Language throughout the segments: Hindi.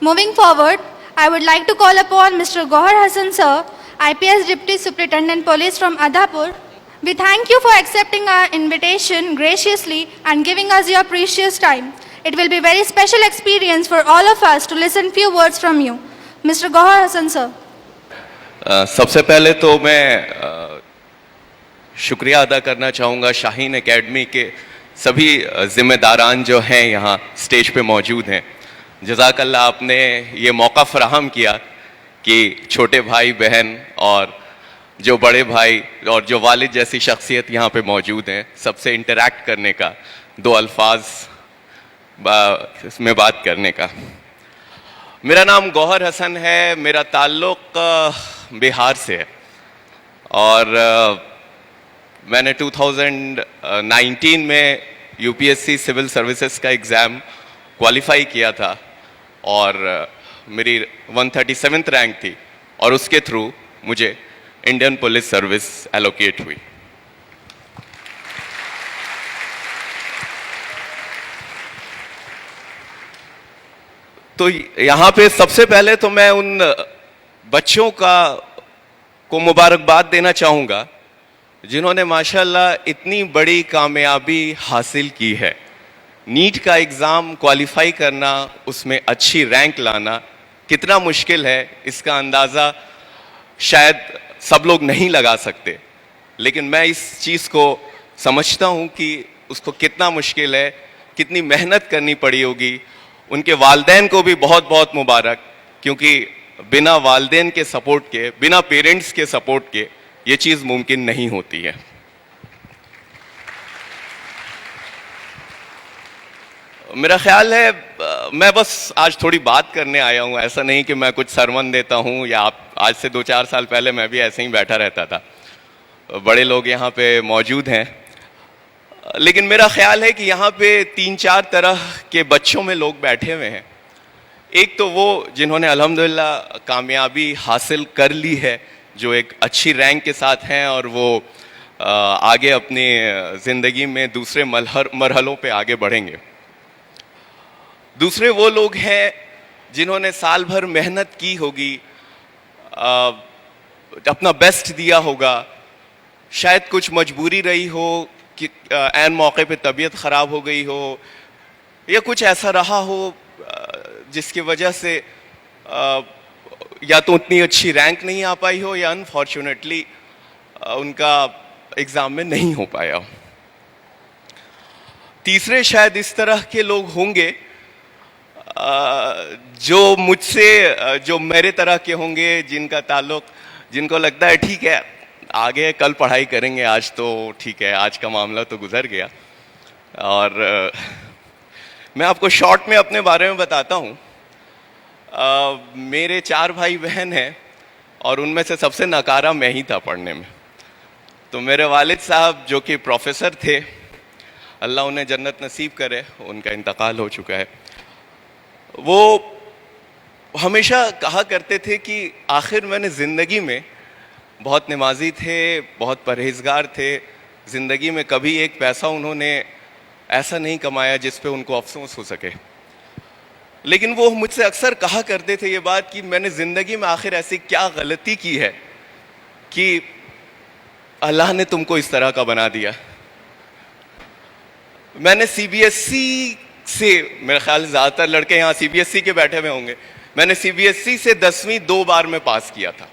Moving forward, I would like to call upon Mr. Gohar Hassan sir, IPS Deputy Superintendent Police from Adhapur. We thank you for accepting our invitation graciously and giving us your precious time. It will be a very special experience for all of us to listen few words from you. Mr. Gohar Hassan sir. सबसे पहले तो मैं शुक्रिया अदा करना चाहूँगा शाहीन एकेडमी के सभी जिम्मेदारान जो हैं यहाँ स्टेज पे मौजूद हैं। जज़ाकल्लाह, आपने ये मौका फराहम किया कि छोटे भाई बहन और जो बड़े भाई और जो वालिद जैसी शख्सियत यहाँ पे मौजूद हैं, सबसे इंटरैक्ट करने का, दो अल्फाज इसमें बात करने का। मेरा नाम गौहर हसन है, मेरा ताल्लुक़ बिहार से है और मैंने 2019 में यूपीएससी सिविल सर्विसेज का एग्ज़ाम क्वालिफाई किया था और मेरी 137th रैंक थी और उसके थ्रू मुझे इंडियन पुलिस सर्विस एलोकेट हुई। तो यहाँ पे सबसे पहले तो मैं उन बच्चों को मुबारकबाद देना चाहूँगा जिन्होंने माशाल्लाह इतनी बड़ी कामयाबी हासिल की है। नीट का एग्ज़ाम क्वालिफाई करना, उसमें अच्छी रैंक लाना कितना मुश्किल है, इसका अंदाज़ा शायद सब लोग नहीं लगा सकते, लेकिन मैं इस चीज़ को समझता हूँ कि उसको कितना मुश्किल है, कितनी मेहनत करनी पड़ी होगी। उनके वालिदैन को भी बहुत बहुत मुबारक, क्योंकि बिना वालिदैन के सपोर्ट के, बिना पेरेंट्स के सपोर्ट के ये चीज़ मुमकिन नहीं होती है। मेरा ख्याल है मैं बस आज थोड़ी बात करने आया हूँ, ऐसा नहीं कि मैं कुछ सरमन देता हूँ या आप। आज से 2-4 साल पहले मैं भी ऐसे ही बैठा रहता था, बड़े लोग यहाँ पे मौजूद हैं, लेकिन मेरा ख्याल है कि यहाँ पे 3-4 तरह के बच्चों में लोग बैठे हुए हैं। एक तो वो जिन्होंने अल्हम्दुलिल्लाह कामयाबी हासिल कर ली है, जो एक अच्छी रैंक के साथ हैं और वो आगे अपनी ज़िंदगी में दूसरे मरहलों पे आगे बढ़ेंगे। दूसरे वो लोग हैं जिन्होंने साल भर मेहनत की होगी, अपना बेस्ट दिया होगा, शायद कुछ मजबूरी रही हो कि ऐन मौके पे तबीयत ख़राब हो गई हो या कुछ ऐसा रहा हो जिसकी वजह से या तो उतनी अच्छी रैंक नहीं आ पाई हो या अनफॉर्चुनेटली उनका एग्ज़ाम में नहीं हो पाया हो। तीसरे शायद इस तरह के लोग होंगे जो मुझसे, जो मेरे तरह के होंगे, जिनका ताल्लुक, जिनको लगता है ठीक है आगे कल पढ़ाई करेंगे, आज तो ठीक है, आज का मामला तो गुजर गया। और मैं आपको शॉर्ट में अपने बारे में बताता हूँ। मेरे 4 भाई बहन हैं और उनमें से सबसे नकारा मैं ही था पढ़ने में। तो मेरे वालिद साहब जो कि प्रोफेसर थे, अल्लाह उन्हें जन्नत नसीब करे, उनका इंतकाल हो चुका है, वो हमेशा कहा करते थे कि आखिर मैंने ज़िंदगी में, बहुत नमाजी थे, बहुत परहेज़गार थे, ज़िंदगी में कभी एक पैसा उन्होंने ऐसा नहीं कमाया जिस पे उनको अफसोस हो सके। लेकिन वो मुझसे अक्सर कहा करते थे ये बात कि मैंने ज़िंदगी में आखिर ऐसी क्या गलती की है कि अल्लाह ने तुमको इस तरह का बना दिया। मैंने सीबीएसई से, मेरे ख्याल से ज़्यादातर लड़के यहाँ सीबीएसई के बैठे हुए होंगे, मैंने सीबीएसई से 10वीं 2 बार में पास किया था।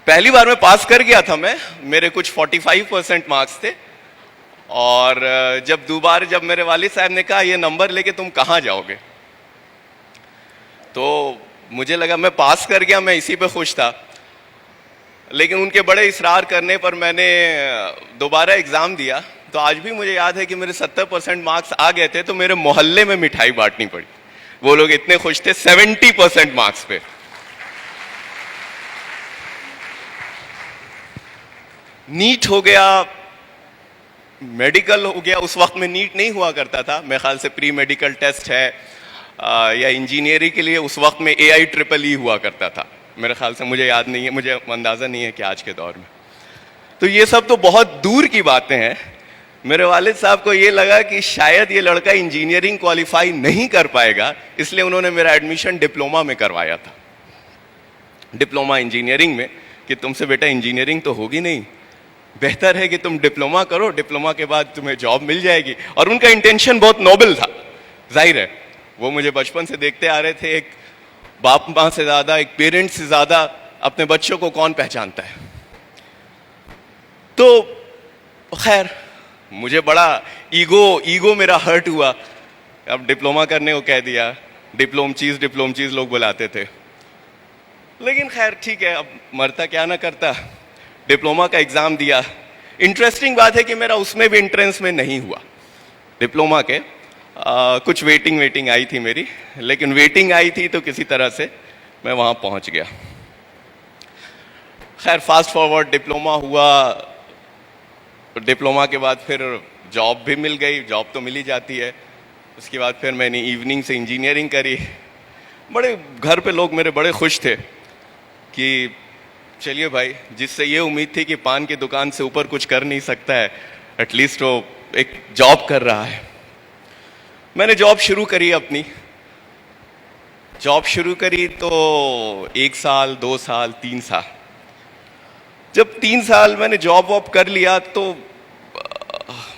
पहली बार में पास कर गया था मैं, मेरे कुछ 45% मार्क्स थे, और जब मेरे वालिद साहब ने कहा ये नंबर लेके तुम कहाँ जाओगे, तो मुझे लगा मैं पास कर गया, मैं इसी पे खुश था। लेकिन उनके बड़े इसरार करने पर मैंने दोबारा एग्ज़ाम दिया, तो आज भी मुझे याद है कि मेरे 70% मार्क्स आ गए थे, तो मेरे मोहल्ले में मिठाई बांटनी पड़ी। वो लोग इतने खुश थे 70% मार्क्स पे। नीट हो गया, मेडिकल हो गया। उस वक्त में नीट नहीं हुआ करता था, मेरे ख्याल से प्री मेडिकल टेस्ट है, या इंजीनियरिंग के लिए उस वक्त में AIEEE हुआ करता था, मेरे ख्याल से, मुझे याद नहीं है, मुझे अंदाज़ा नहीं है कि आज के दौर में। तो ये सब तो बहुत दूर की बातें हैं, मेरे वालिद साहब को ये लगा कि शायद ये लड़का इंजीनियरिंग क्वालिफाई नहीं कर पाएगा, इसलिए उन्होंने मेरा एडमिशन डिप्लोमा में करवाया था, डिप्लोमा इंजीनियरिंग में, कि तुमसे बेटा इंजीनियरिंग तो होगी नहीं, बेहतर है कि तुम डिप्लोमा करो, डिप्लोमा के बाद तुम्हें जॉब मिल जाएगी। और उनका इंटेंशन बहुत नोबल था, जाहिर है वो मुझे बचपन से देखते आ रहे थे। एक बाप माँ से ज्यादा, एक पेरेंट से ज्यादा अपने बच्चों को कौन पहचानता है। तो खैर मुझे बड़ा ईगो मेरा हर्ट हुआ। अब डिप्लोमा करने को कह दिया, डिप्लोम चीज लोग बुलाते थे, लेकिन खैर ठीक है, अब मरता क्या ना करता। डिप्लोमा का एग्जाम दिया। इंटरेस्टिंग बात है कि मेरा उसमें भी एंट्रेंस में नहीं हुआ डिप्लोमा के। कुछ वेटिंग आई थी मेरी, लेकिन वेटिंग आई थी तो किसी तरह से मैं वहां पहुंच गया। खैर फास्ट फॉरवर्ड डिप्लोमा हुआ, डिप्लोमा के बाद फिर जॉब भी मिल गई, जॉब तो मिल ही जाती है। उसके बाद फिर मैंने इवनिंग से इंजीनियरिंग करी। बड़े घर पे लोग मेरे बड़े खुश थे कि चलिए भाई, जिससे ये उम्मीद थी कि पान की दुकान से ऊपर कुछ कर नहीं सकता है, एटलीस्ट वो एक जॉब कर रहा है। मैंने जॉब शुरू करी अपनी। जॉब शुरू करी तो 1 साल, 2 साल, 3 साल। जब 3 साल मैंने जॉब वॉब कर लिया तो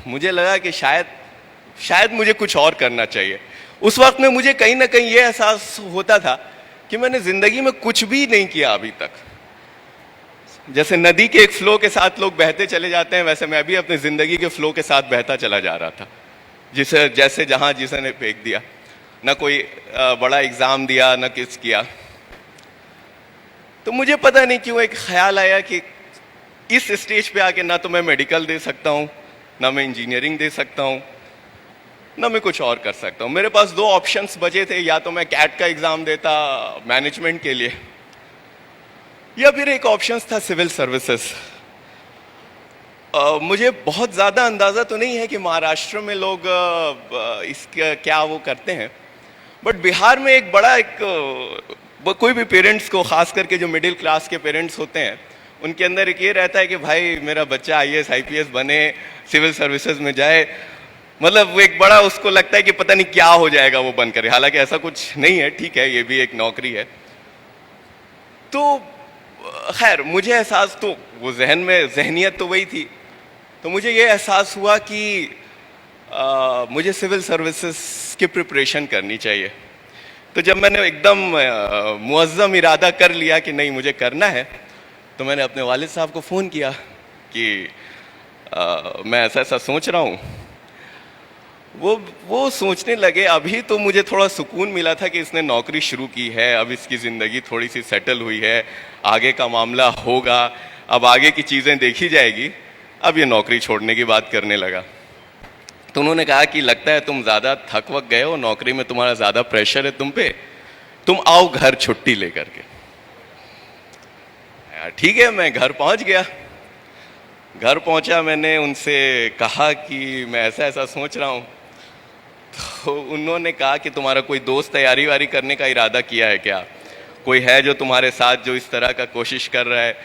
मुझे लगा कि शायद मुझे कुछ और करना चाहिए। उस वक्त में मुझे कहीं ना कहीं ये एहसास होता था कि मैंने जिंदगी में कुछ भी नहीं किया अभी तक। जैसे नदी के एक फ्लो के साथ लोग बहते चले जाते हैं, वैसे मैं भी अपनी जिंदगी के फ्लो के साथ बहता चला जा रहा था, जैसे जहां जिसने फेंक दिया। ना कोई बड़ा एग्जाम दिया, ना किस किया। तो मुझे पता नहीं क्यों एक ख्याल आया कि इस स्टेज पे आके ना तो मैं मेडिकल दे सकता हूं, ना मैं इंजीनियरिंग दे सकता हूं, ना मैं कुछ और कर सकता हूं। मेरे पास 2 ऑप्शंस बचे थे, या तो मैं कैट का एग्जाम देता मैनेजमेंट के लिए, या फिर एक ऑप्शन था सिविल सर्विसेज। मुझे बहुत ज़्यादा अंदाज़ा तो नहीं है कि महाराष्ट्र में लोग इसका क्या वो करते हैं, बट बिहार में एक बड़ा कोई भी पेरेंट्स को, खास करके जो मिडिल क्लास के पेरेंट्स होते हैं, उनके अंदर एक ये रहता है कि भाई मेरा बच्चा IAS IPS बने, सिविल सर्विसेज में जाए। मतलब वो एक बड़ा उसको लगता है कि पता नहीं क्या हो जाएगा वो बनकर। हालांकि ऐसा कुछ नहीं है, ठीक है, ये भी एक नौकरी है। तो खैर मुझे एहसास, तो वो जहन में जहनियत तो वही थी, तो मुझे ये एहसास हुआ कि मुझे सिविल सर्विसेज की प्रिपरेशन करनी चाहिए। तो जब मैंने एकदम मुअज़्ज़म इरादा कर लिया कि नहीं मुझे करना है, तो मैंने अपने वालिद साहब को फ़ोन किया कि मैं ऐसा ऐसा सोच रहा हूँ। वो सोचने लगे। अभी तो मुझे थोड़ा सुकून मिला था कि इसने नौकरी शुरू की है, अब इसकी ज़िंदगी थोड़ी सी सेटल हुई है, आगे का मामला होगा, अब आगे की चीज़ें देखी जाएगी। अब ये नौकरी छोड़ने की बात करने लगा। तो उन्होंने कहा कि लगता है तुम ज़्यादा थक वक गए हो, नौकरी में तुम्हारा ज़्यादा प्रेशर है तुम पे, तुम आओ घर छुट्टी लेकर के। ठीक है, मैं घर पहुंच गया। घर पहुंचा, मैंने उनसे कहा कि मैं ऐसा ऐसा सोच रहा हूं। तो उन्होंने कहा कि तुम्हारा कोई दोस्त तैयारी वारी करने का इरादा किया है क्या? कोई है जो तुम्हारे साथ जो इस तरह का कोशिश कर रहा है,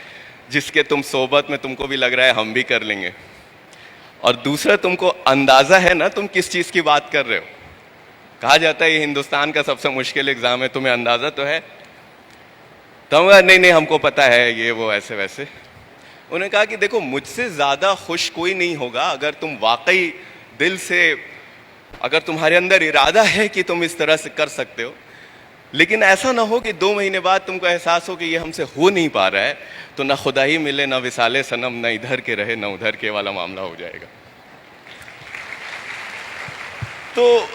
जिसके तुम सोबत में तुमको भी लग रहा है हम भी कर लेंगे? और दूसरा, तुमको अंदाज़ा है ना तुम किस चीज़ की बात कर रहे हो? कहा जाता है ये हिंदुस्तान का सबसे मुश्किल एग्ज़ाम है, तुम्हें अंदाज़ा तो है? तो नहीं हमको पता है, ये वो ऐसे वैसे। उन्होंने कहा कि देखो, मुझसे ज़्यादा खुश कोई नहीं होगा अगर तुम वाकई दिल से, अगर तुम्हारे अंदर इरादा है कि तुम इस तरह से कर सकते हो, लेकिन ऐसा ना हो कि 2 महीने बाद तुमको एहसास हो कि ये हमसे हो नहीं पा रहा है, तो ना खुदा ही मिले, ना विसाले सनम, ना इधर के रहे ना उधर के वाला मामला हो जाएगा। तो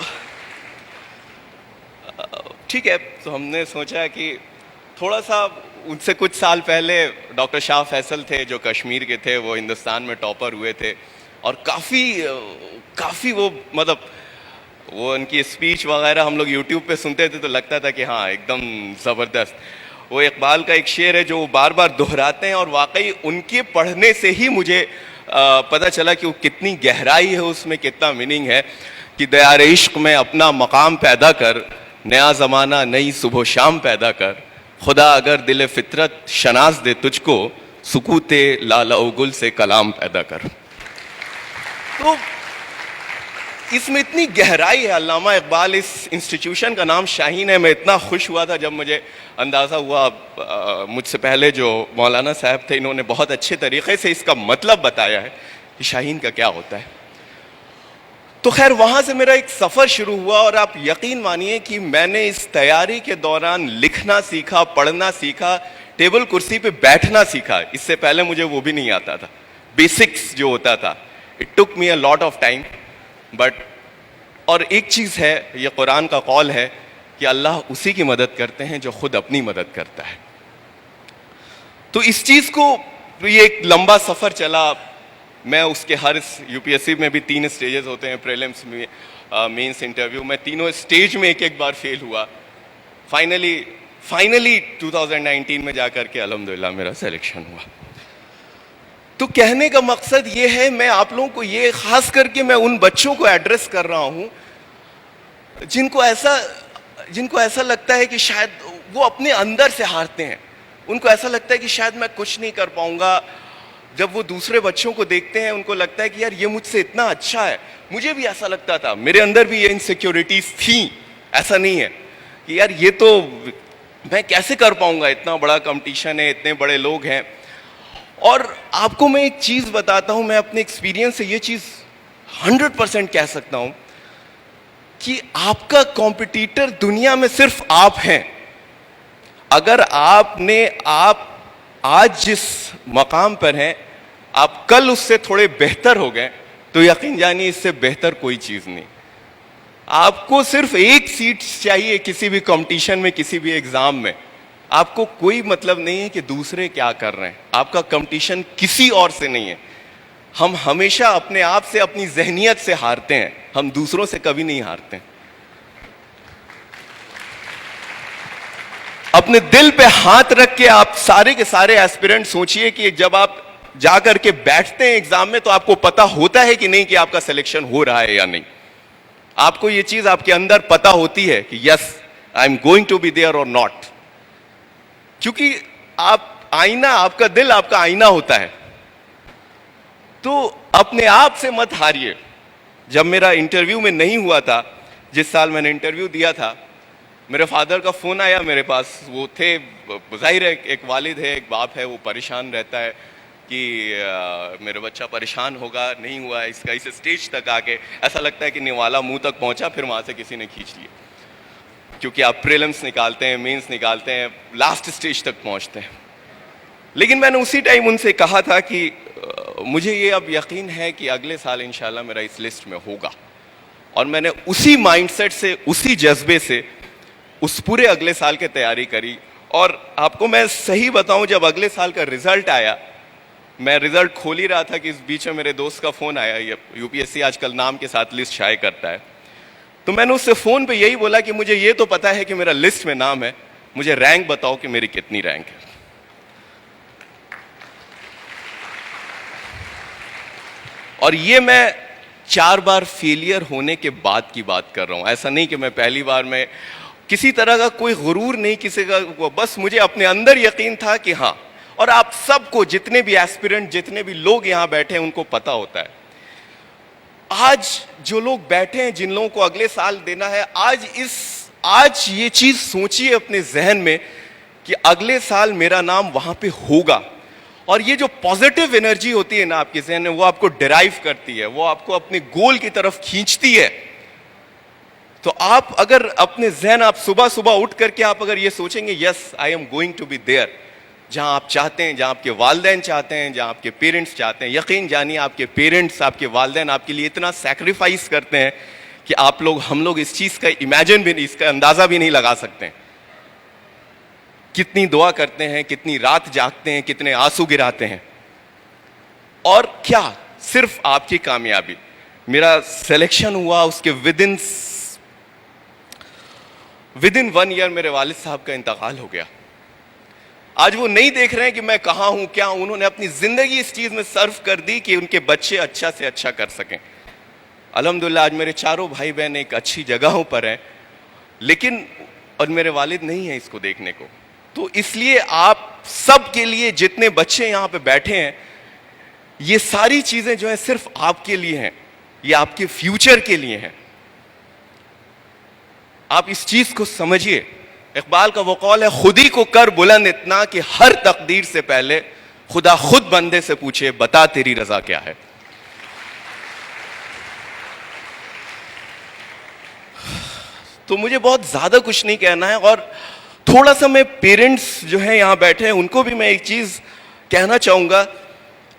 ठीक है, तो हमने सोचा कि थोड़ा सा, उनसे कुछ साल पहले डॉक्टर शाह फैसल थे जो कश्मीर के थे, वो हिंदुस्तान में टॉपर हुए थे, और काफ़ी वो, मतलब वो उनकी स्पीच वगैरह हम लोग यूट्यूब पे सुनते थे तो लगता था कि हाँ एकदम ज़बरदस्त। वो इकबाल का एक शेर है जो वो बार बार दोहराते हैं, और वाकई उनके पढ़ने से ही मुझे पता चला कि वो कितनी गहराई है उसमें, कितना मीनिंग है कि दयार इश्क में अपना मकाम पैदा कर, नया ज़माना नई सुबह शाम पैदा कर, खुदा अगर दिल फितरत शनास दे तुझको, सुकूते लाला गुल से कलाम पैदा कर। तो इसमें इतनी गहराई है। अल्लामा इकबाल, इस इंस्टीट्यूशन का नाम शाहीन है। मैं इतना खुश हुआ था जब मुझे अंदाज़ा हुआ, मुझसे पहले जो मौलाना साहब थे इन्होंने बहुत अच्छे तरीक़े से इसका मतलब बताया है कि शाहीन का क्या होता है। तो खैर वहाँ से मेरा एक सफ़र शुरू हुआ और आप यकीन मानिए कि मैंने इस तैयारी के दौरान लिखना सीखा, पढ़ना सीखा, टेबल कुर्सी पे बैठना सीखा। इससे पहले मुझे वो भी नहीं आता था, बेसिक्स जो होता था। It took me a lot of time but, और एक चीज़ है, ये कुरान का कौल है कि अल्लाह उसी की मदद करते हैं जो खुद अपनी मदद करता है। तो इस चीज़ को, ये एक लंबा सफ़र चला। मैं उसके हर, यूपीएससी में भी 3 स्टेजेस होते हैं, प्रीलिम्स में, मेंस, इंटरव्यू में, तीनों स्टेज में एक एक बार फेल हुआ। फाइनली 2019 में जाकर के अल्हम्दुलिल्लाह मेरा सिलेक्शन हुआ। तो कहने का मकसद ये है, मैं आप लोगों को ये, खास करके मैं उन बच्चों को एड्रेस कर रहा हूँ जिनको ऐसा लगता है कि शायद वो अपने अंदर से हारते हैं। उनको ऐसा लगता है कि शायद मैं कुछ नहीं कर पाऊंगा। जब वो दूसरे बच्चों को देखते हैं उनको लगता है कि यार ये मुझसे इतना अच्छा है। मुझे भी ऐसा लगता था, मेरे अंदर भी ये इनसिक्योरिटीज थी। ऐसा नहीं है कि यार ये तो मैं कैसे कर पाऊंगा, इतना बड़ा कंपटीशन है, इतने बड़े लोग हैं। और आपको मैं एक चीज़ बताता हूं, मैं अपने एक्सपीरियंस से ये चीज़ 100% कह सकता हूं कि आपका कॉम्पिटिटर दुनिया में सिर्फ आप हैं। अगर आप आज जिस मकाम पर हैं, आप कल उससे थोड़े बेहतर हो गए तो यकीन जानिए इससे बेहतर कोई चीज़ नहीं। आपको सिर्फ एक सीट चाहिए किसी भी कंपटीशन में, किसी भी एग्जाम में। आपको कोई मतलब नहीं है कि दूसरे क्या कर रहे हैं। आपका कंपटीशन किसी और से नहीं है। हम हमेशा अपने आप से, अपनी जहनियत से हारते हैं, हम दूसरों से कभी नहीं हारते। अपने दिल पे हाथ रख के आप सारे के सारे एस्पिरेंट सोचिए कि जब आप जाकर के बैठते हैं एग्जाम में तो आपको पता होता है कि नहीं कि आपका सिलेक्शन हो रहा है या नहीं। आपको ये चीज आपके अंदर पता होती है कि yes, I am going to be there और नॉट। क्योंकि आपका दिल आपका आईना होता है। तो अपने आप से मत हारिए। जब मेरा इंटरव्यू में नहीं हुआ था, जिस साल मैंने इंटरव्यू दिया था, मेरे फादर का फोन आया मेरे पास। वो थे, जाहिर है एक वालिद है, एक बाप है, वो परेशान रहता है कि मेरा बच्चा परेशान होगा, नहीं हुआ है इसका। इस स्टेज तक आके ऐसा लगता है कि निवाला मुंह तक पहुंचा, फिर वहां से किसी ने खींच लिया। क्योंकि आप प्रीलिम्स निकालते हैं, मेंस निकालते हैं, लास्ट स्टेज तक पहुंचते हैं। लेकिन मैंने उसी टाइम उनसे कहा था कि मुझे ये अब यकीन है कि अगले साल इंशाल्लाह मेरा इस लिस्ट में होगा। और मैंने उसी माइंडसेट से, उसी जज्बे से उस पूरे अगले साल की तैयारी करी। और आपको मैं सही बताऊं, जब अगले साल का रिजल्ट आया, मैं रिजल्ट खोल ही रहा था कि इस बीच में मेरे दोस्त का फोन आया। यूपीएससी आजकल नाम के साथ लिस्ट शाये करता है। तो मैंने उससे फोन पे यही बोला कि मुझे ये तो पता है कि मेरा लिस्ट में नाम है, मुझे रैंक बताओ कि मेरी कितनी रैंक है। और ये मैं 4 बार फेलियर होने के बाद की बात कर रहा हूं। ऐसा नहीं कि मैं पहली बार में, किसी तरह का कोई गुरूर नहीं, किसी का, बस मुझे अपने अंदर यकीन था कि हाँ। और आप सबको, जितने भी एस्पिरेंट, जितने भी लोग यहां बैठे हैं, उनको पता होता है। आज जो लोग बैठे हैं, जिन लोगों को अगले साल देना है, आज ये चीज सोचिए अपने जहन में कि अगले साल मेरा नाम वहां पे होगा। और ये जो पॉजिटिव एनर्जी होती है ना आपके जहन में, वो आपको डिराइव करती है, वो आपको अपने गोल की तरफ खींचती है। तो आप अगर अपने जहन, आप सुबह सुबह उठ करके आप अगर ये सोचेंगे yes I am going to be there, जहां आप चाहते हैं, जहां आपके वालिदैन चाहते हैं, जहां आपके पेरेंट्स चाहते हैं, यकीन जानिए आपके पेरेंट्स, आपके वालिदैन आपके लिए इतना सैक्रिफाइस करते हैं कि हम लोग इस चीज का इमेजिन भी नहीं, इसका अंदाजा भी नहीं लगा सकते। कितनी दुआ करते हैं, कितनी रात जागते हैं, कितने आंसू गिराते हैं। और क्या सिर्फ आपकी कामयाबी, मेरा सिलेक्शन हुआ, उसके विद इन 1 ईयर मेरे वालिद साहब का इंतकाल हो गया। आज वो नहीं देख रहे हैं कि मैं कहां हूं, क्या हूं। उन्होंने अपनी जिंदगी इस चीज में सर्व कर दी कि उनके बच्चे अच्छा से अच्छा कर सकें। अल्हम्दुलिल्लाह आज मेरे चारों भाई बहन एक अच्छी जगहों पर हैं, लेकिन और मेरे वालिद नहीं है इसको देखने को। तो इसलिए आप सब के लिए, जितने बच्चे यहां पे बैठे हैं, ये सारी चीजें जो है सिर्फ आपके लिए हैं। ये आपके फ्यूचर के लिए है। आप इस चीज को समझिए। इकबाल का वो कौल है, खुद ही को कर बुलंद इतना कि हर तकदीर से पहले खुदा खुद बंदे से पूछे, बता तेरी रजा क्या है। तो मुझे बहुत ज्यादा कुछ नहीं कहना है, और थोड़ा सा मैं पेरेंट्स जो हैं यहां बैठे हैं उनको भी मैं एक चीज कहना चाहूंगा,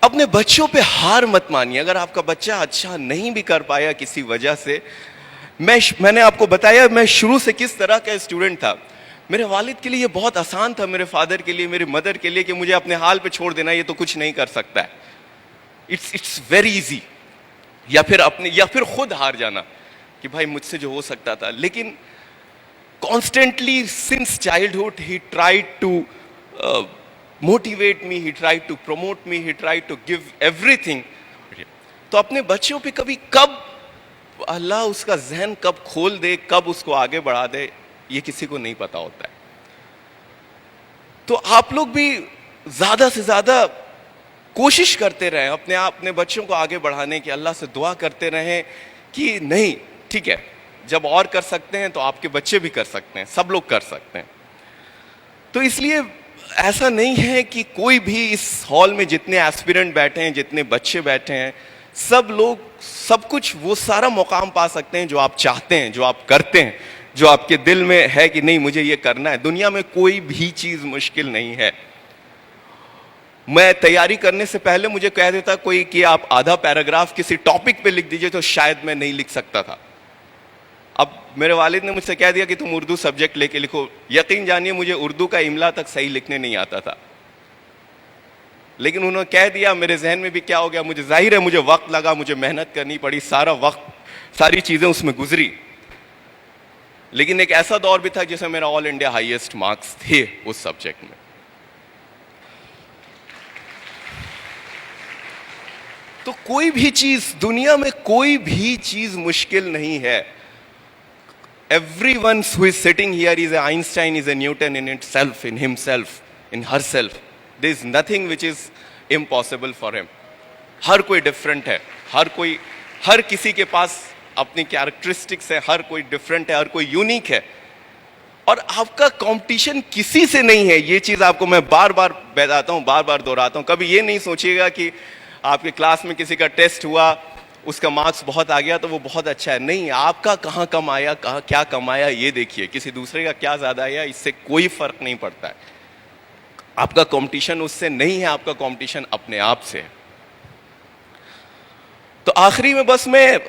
अपने बच्चों पे हार मत मानिए। अगर आपका बच्चा अच्छा नहीं भी कर पाया किसी वजह से, मैंने आपको बताया मैं शुरू से किस तरह का स्टूडेंट था। मेरे वालिद के लिए ये बहुत आसान था, मेरे फादर के लिए, मेरी मदर के लिए, कि मुझे अपने हाल पे छोड़ देना, ये तो कुछ नहीं कर सकता है। It's very easy. या फिर खुद हार जाना कि भाई मुझसे जो हो सकता था। लेकिन constantly since childhood he tried to motivate me, he tried to promote me, he tried to give everything. तो अपने बच्चों पे कब अल्लाह उसका जहन कब खोल दे, कब उसको आगे बढ़ा दे, ये किसी को नहीं पता होता है। तो आप लोग भी ज्यादा से ज्यादा कोशिश करते रहें अपने बच्चों को आगे बढ़ाने की। अल्लाह से दुआ करते रहें कि नहीं ठीक है, जब और कर सकते हैं तो आपके बच्चे भी कर सकते हैं, सब लोग कर सकते हैं। तो इसलिए ऐसा नहीं है कि कोई भी इस हॉल में जितने एस्पिरेंट बैठे हैं, जितने बच्चे बैठे हैं, सब लोग सब कुछ वो सारा मुकाम पा सकते हैं जो आप चाहते हैं, जो आप करते हैं, जो आपके दिल में है कि नहीं मुझे ये करना है। दुनिया में कोई भी चीज मुश्किल नहीं है। मैं तैयारी करने से पहले मुझे कह देता कोई कि आप आधा पैराग्राफ किसी टॉपिक पे लिख दीजिए, तो शायद मैं नहीं लिख सकता था। अब मेरे वालिद ने मुझसे कह दिया कि तुम उर्दू सब्जेक्ट लेके लिखो। यकीन जानिए मुझे उर्दू का इमला तक सही लिखने नहीं आता था, लेकिन उन्होंने कह दिया। मेरे जहन में भी क्या हो गया, मुझे जाहिर है मुझे वक्त लगा, मुझे मेहनत करनी पड़ी, सारा वक्त सारी चीजें उसमें गुजरी। लेकिन एक ऐसा दौर भी था जिसमें मेरा ऑल इंडिया हाईएस्ट मार्क्स थे उस सब्जेक्ट में। तो कोई भी चीज दुनिया में, कोई भी चीज मुश्किल नहीं है। Everyone who is sitting here is an Einstein, is a Newton in itself, in himself, in herself. There is nothing which is impossible for him. हर कोई डिफरेंट है, हर किसी के पास अपनी कैरेक्टरिस्टिक्स है, हर कोई डिफरेंट है, हर कोई यूनिक है। और आपका कंपटीशन किसी से नहीं है। ये चीज आपको मैं बार बार बताता हूँ, बार बार दोहराता हूँ। कभी ये नहीं सोचिएगा कि आपके क्लास में किसी का टेस्ट हुआ, उसका मार्क्स बहुत आ गया तो वो बहुत अच्छा है। नहीं, आपका कहाँ कम आया, कहाँ क्या कम आया ये देखिए। किसी दूसरे का क्या ज्यादा आया, इससे कोई फर्क नहीं पड़ता है। आपका कंपटीशन उससे नहीं है, आपका कंपटीशन अपने आप से है। तो आखिरी में बस मैं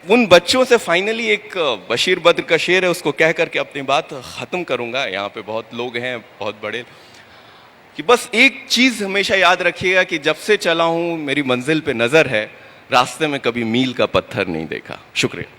उन बच्चों से फाइनली एक बशीर बद्र का शेर है, उसको कह करके अपनी बात खत्म करूंगा। यहाँ पे बहुत लोग हैं, बहुत बड़े, कि बस एक चीज हमेशा याद रखिएगा कि जब से चला हूं मेरी मंजिल पे नजर है, रास्ते में कभी मील का पत्थर नहीं देखा। शुक्रिया।